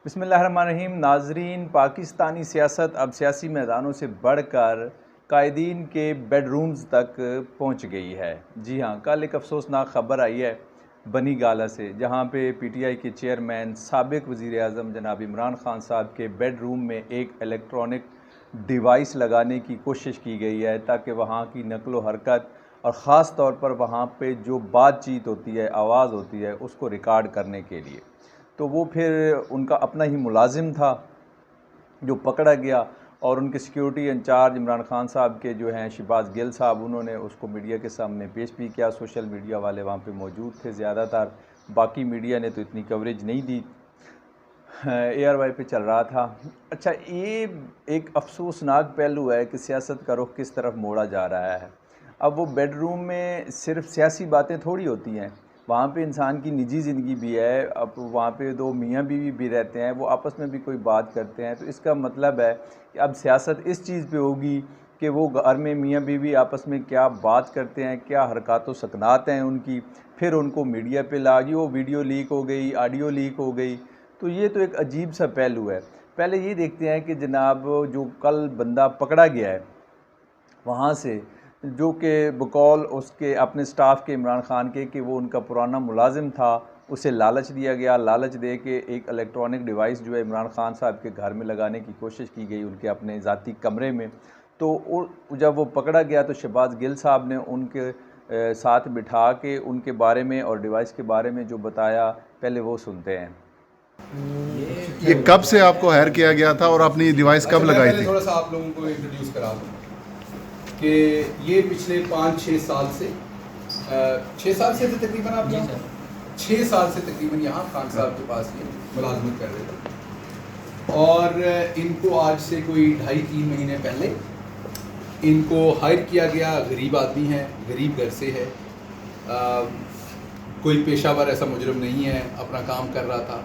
बिस्मिल्लाहिर्रहमानिर्रहीम। नाजरीन, पाकिस्तानी सियासत अब सियासी मैदानों से बढ़कर कायदीन के बेडरूम्स तक पहुंच गई है। जी हाँ, कल एक अफसोसनाक ख़बर आई है बनी गाला से, जहां पे पीटीआई के चेयरमैन साबिक़ वज़ीर आज़म जनाब इमरान खान साहब के बेडरूम में एक इलेक्ट्रॉनिक डिवाइस लगाने की कोशिश की गई है ताकि वहाँ की नकलो हरकत और ख़ास तौर पर वहाँ पे जो बातचीत होती है, आवाज़ होती है, उसको रिकॉर्ड करने के लिए। तो वो फिर उनका अपना ही मुलाजिम था जो पकड़ा गया, और उनके सिक्योरिटी इंचार्ज इमरान खान साहब के जो हैं शहबाज गिल साहब, उन्होंने उसको मीडिया के सामने पेश भी किया। सोशल मीडिया वाले वहाँ पे मौजूद थे ज़्यादातर, बाकी मीडिया ने तो इतनी कवरेज नहीं दी। ARY पे चल रहा था। अच्छा, ये एक अफसोसनाक पहलू है कि सियासत का रुख किस तरफ मोड़ा जा रहा है। अब वो बेडरूम में सिर्फ सियासी बातें थोड़ी होती हैं, वहाँ पे इंसान की निजी ज़िंदगी भी है। अब वहाँ पे दो मियाँ बीवी भी रहते हैं, वो आपस में भी कोई बात करते हैं, तो इसका मतलब है कि अब सियासत इस चीज़ पे होगी कि वो घर में मियाँ बीवी आपस में क्या बात करते हैं, क्या हरकत व सकनात हैं उनकी, फिर उनको मीडिया पे ला गई, वो वीडियो लीक हो गई, ऑडियो लीक हो गई। तो ये तो एक अजीब सा पहलू है। पहले ये देखते हैं कि जनाब जो कल बंदा पकड़ा गया है वहाँ से, जो कि बकौल उसके अपने स्टाफ के इमरान खान के कि वो उनका पुराना मुलाजिम था, उसे लालच दिया गया। लालच दे के एक इलेक्ट्रॉनिक डिवाइस जो है इमरान खान साहब के घर में लगाने की कोशिश की गई, उनके अपने ज़ाती कमरे में। तो जब वो पकड़ा गया तो शहबाज गिल साहब ने उनके साथ बिठा के उनके बारे में और डिवाइस के बारे में जो बताया, पहले वो सुनते हैं। ये कब से आपको हायर किया गया था और आपने ये डिवाइस कब लगाई थी? थोड़ा सा आप लोगों को इंट्रोड्यूस करा दूँ कि ये पिछले 5-6 साल से 6 साल से थे तकरीबन, आप 6 साल से तकरीबन यहाँ खान साहब के पास ये मुलाजमत कर रहे थे। और इनको आज से कोई 2.5-3 महीने पहले इनको हायर किया गया। गरीब आदमी है, गरीब घर से है, कोई पेशावर ऐसा मुजरम नहीं है, अपना काम कर रहा था।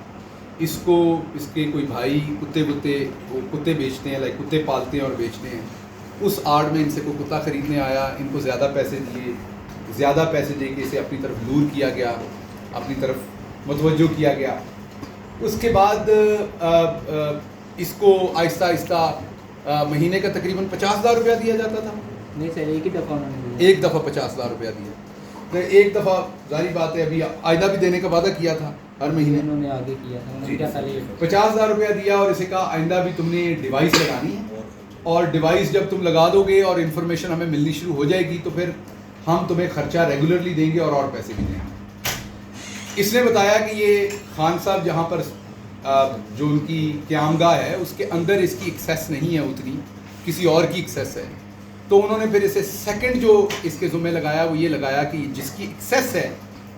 इसको इसके कोई भाई कुत्ते बेचते हैं, लाइक कुत्ते पालते हैं और बेचते हैं। उस आड़ में इनसे कोई कुत्ता ख़रीदने आया, इनको ज़्यादा पैसे दे के इसे अपनी तरफ लूर किया गया, अपनी तरफ मुतवज्जो किया गया। उसके बाद इसको आहिस्ता आहिस्ता महीने का तकरीबन 50,000 रुपया दिया जाता था। नहीं सर, एक ही दफ़ा उन्होंने एक दफ़ा 50,000 रुपया दिया। तो एक दफ़ा जारी बात है, अभी आइंदा भी देने का वादा किया था हर महीने। उन्होंने आगे किया था, उन्होंने क्या था 50,000 रुपया दिया और इसे कहा आइंदा भी तुमने डिवाइस लगानी है, और डिवाइस जब तुम लगा दोगे और इन्फॉर्मेशन हमें मिलनी शुरू हो जाएगी तो फिर हम तुम्हें खर्चा रेगुलरली देंगे और पैसे भी देंगे। इसने बताया कि ये खान साहब जहाँ पर जो उनकी क़यामगाह है उसके अंदर इसकी एक्सेस नहीं है उतनी, किसी और की एक्सेस है। तो उन्होंने फिर इसे सेकंड जो इसके ज़ुम्मे लगाया वो ये लगाया कि जिसकी एक्सेस है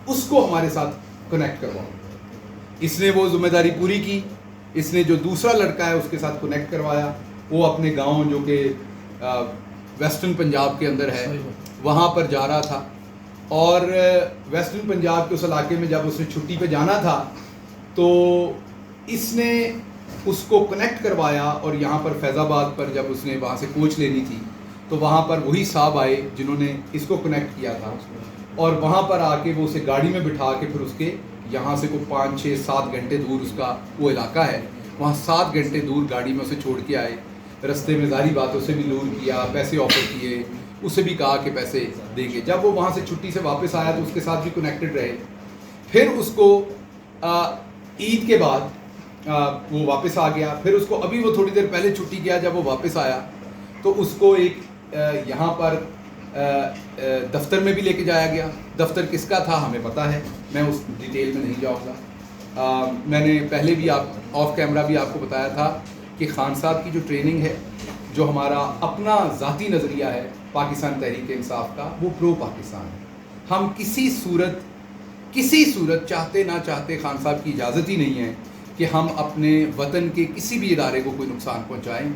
उसको हमारे साथ कनेक्ट करवाओ। इसने वो ज़िम्मेदारी पूरी की। इसने जो दूसरा लड़का है उसके साथ कनेक्ट करवाया। वो अपने गांव जो कि वेस्टर्न पंजाब के अंदर है वहाँ पर जा रहा था, और वेस्टर्न पंजाब के उस इलाके में जब उसने छुट्टी पे जाना था तो इसने उसको कनेक्ट करवाया। और यहाँ पर फैज़ाबाद पर जब उसने वहाँ से कोच लेनी थी तो वहाँ पर वही साहब आए जिन्होंने इसको कनेक्ट किया था, और वहाँ पर आके वो उसे गाड़ी में बिठा के फिर उसके यहाँ से कोई 5-6-7 घंटे दूर उसका वो इलाका है, वहाँ 7 घंटे दूर गाड़ी में उसे छोड़ के आए। रास्ते में जारी बात उसे भी लूर किया, पैसे ऑफर किए, उसे भी कहा कि पैसे देंगे। जब वो वहाँ से छुट्टी से वापस आया तो उसके साथ भी कनेक्टेड रहे। फिर उसको ईद के बाद वो वापस आ गया। फिर उसको अभी वो थोड़ी देर पहले छुट्टी गया, जब वो वापस आया तो उसको एक यहाँ पर दफ्तर में भी लेके जाया गया। दफ्तर किसका था हमें पता है, मैं उस डिटेल में नहीं जाऊँगा। मैंने पहले भी ऑफ कैमरा भी आपको बताया था कि खान साहब की जो ट्रेनिंग है, जो हमारा अपना ज़ाती नज़रिया है पाकिस्तान तहरीक इंसाफ का, वो प्रो पाकिस्तान है। हम किसी सूरत चाहते ना चाहते खान साहब की इजाज़त ही नहीं है कि हम अपने वतन के किसी भी इदारे को कोई नुकसान पहुँचाएँ,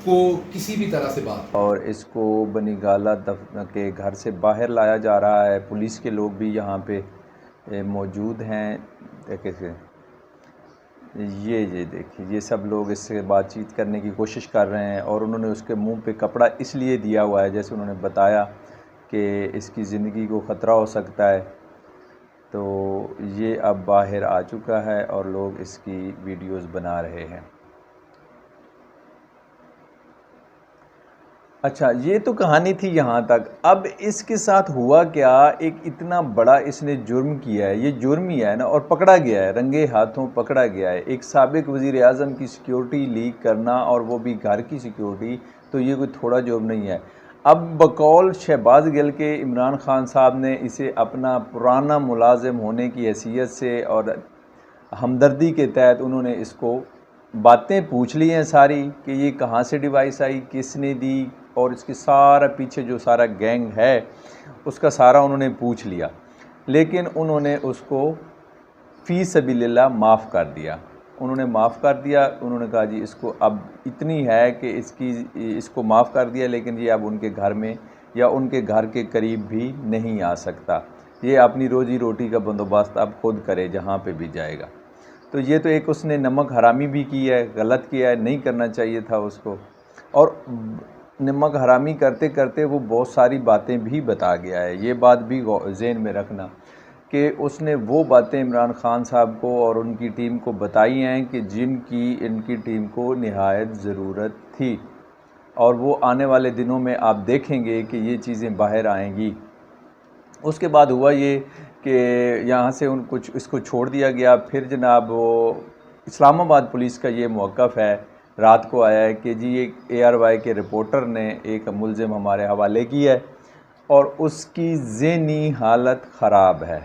को किसी भी तरह से बात। और इसको बनी गाला के घर से बाहर लाया जा रहा है। पुलिस के लोग भी यहाँ पे मौजूद हैं। देखिए ये देखिए, ये सब लोग इससे बातचीत करने की कोशिश कर रहे हैं, और उन्होंने उसके मुंह पे कपड़ा इसलिए दिया हुआ है, जैसे उन्होंने बताया कि इसकी ज़िंदगी को ख़तरा हो सकता है। तो ये अब बाहर आ चुका है और लोग इसकी वीडियोस बना रहे हैं। अच्छा, ये तो कहानी थी यहाँ तक। अब इसके साथ हुआ क्या, एक इतना बड़ा इसने जुर्म किया है, ये जुर्म ही है ना, और पकड़ा गया है, रंगे हाथों पकड़ा गया है। एक साबिक वज़ीर आज़म की सिक्योरिटी लीक करना, और वो भी घर की सिक्योरिटी, तो ये कोई थोड़ा जुर्म नहीं है। अब बकौल शहबाज गिल के इमरान खान साहब ने इसे अपना पुराना मुलाजिम होने की हैसियत से और हमदर्दी के तहत उन्होंने इसको बातें पूछ ली हैं सारी, कि ये कहाँ से डिवाइस आई, किसने दी, और इसके सारा पीछे जो सारा गैंग है उसका सारा उन्होंने पूछ लिया। लेकिन उन्होंने उसको फ़ी सबीलिल्लाह माफ़ कर दिया। उन्होंने माफ़ कर दिया। उन्होंने कहा जी इसको अब इतनी है कि इसको माफ़ कर दिया, लेकिन ये अब उनके घर में या उनके घर के करीब भी नहीं आ सकता। ये अपनी रोज़ी रोटी का बंदोबस्त अब खुद करे जहाँ पे भी जाएगा। तो ये तो एक उसने नमक हरामी भी की है, गलत किया है, नहीं करना चाहिए था उसको। और नमक हरामी करते करते वो बहुत सारी बातें भी बता गया है। ये बात भी ज़हन में रखना कि उसने वो बातें इमरान खान साहब को और उनकी टीम को बताई हैं कि जिनकी इनकी टीम को निहायत ज़रूरत थी, और वो आने वाले दिनों में आप देखेंगे कि ये चीज़ें बाहर आएंगी। उसके बाद हुआ ये कि यहाँ से कुछ इसको छोड़ दिया गया। फिर जनाब वो इस्लामाबाद पुलिस का ये मौक़िफ़ है, रात को आया है कि जी एक ARY के रिपोर्टर ने एक मुलज़िम हमारे हवाले किया है और उसकी ज़हनी हालत ख़राब है।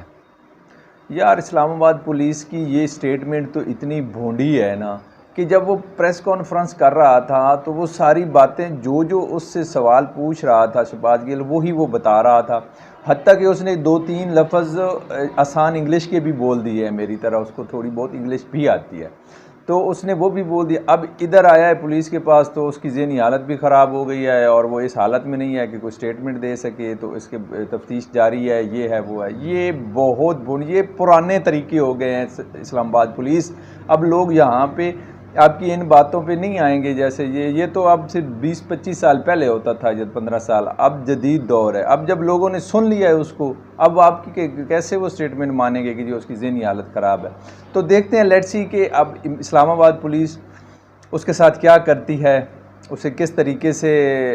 यार इस्लामाबाद पुलिस की ये स्टेटमेंट तो इतनी भोंडी है ना, कि जब वो प्रेस कॉन्फ्रेंस कर रहा था तो वो सारी बातें जो उससे सवाल पूछ रहा था शहबाज गिल, वही वो बता रहा था। हत्ता कि उसने 2-3 लफ्ज़ आसान इंग्लिश के भी बोल दिए हैं, मेरी तरह उसको थोड़ी बहुत इंग्लिश भी आती है, तो उसने वो भी बोल दिया। अब इधर आया है पुलिस के पास तो उसकी ज़हनी हालत भी ख़राब हो गई है और वो इस हालत में नहीं है कि कोई स्टेटमेंट दे सके। तो इसके तफ्तीश जारी है, ये है वो है। ये बहुत ये पुराने तरीके हो गए हैं इस्लामाबाद पुलिस। अब लोग यहाँ पे आपकी इन बातों पे नहीं आएंगे। जैसे ये तो अब सिर्फ 20-25 साल पहले होता था, जब 15 साल, अब जदीद दौर है। अब जब लोगों ने सुन लिया है उसको, अब आपकी कैसे वो स्टेटमेंट मानेंगे कि जो उसकी ज़हनी हालत ख़राब है। तो देखते हैं, लेट्स सी कि अब इस्लामाबाद पुलिस उसके साथ क्या करती है, उसे किस तरीके से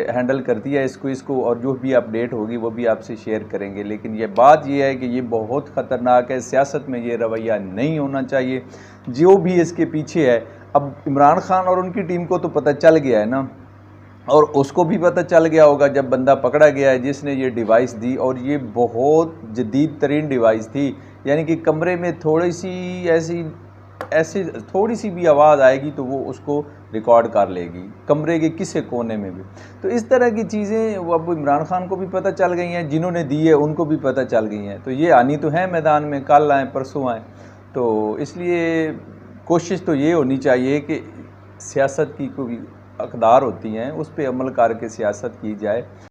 हैंडल करती है इसको, और जो भी अपडेट होगी वो भी आपसे शेयर करेंगे। लेकिन ये बात ये है कि ये बहुत ख़तरनाक है। सियासत में ये रवैया नहीं होना चाहिए। जो भी इसके पीछे है, अब इमरान खान और उनकी टीम को तो पता चल गया है ना, और उसको भी पता चल गया होगा जब बंदा पकड़ा गया है जिसने ये डिवाइस दी। और ये बहुत जदीद तरीन डिवाइस थी, यानी कि कमरे में थोड़ी सी ऐसी थोड़ी सी भी आवाज़ आएगी तो वो उसको रिकॉर्ड कर लेगी, कमरे के किसी कोने में भी। तो इस तरह की चीज़ें वो अब इमरान खान को भी पता चल गई हैं, जिन्होंने दी है उनको भी पता चल गई हैं। तो ये आनी तो है मैदान में, कल आएँ परसों आएँ। तो इसलिए कोशिश तो ये होनी चाहिए कि सियासत की कोई अक़दार होती हैं उस पर अमल करके सियासत की जाए।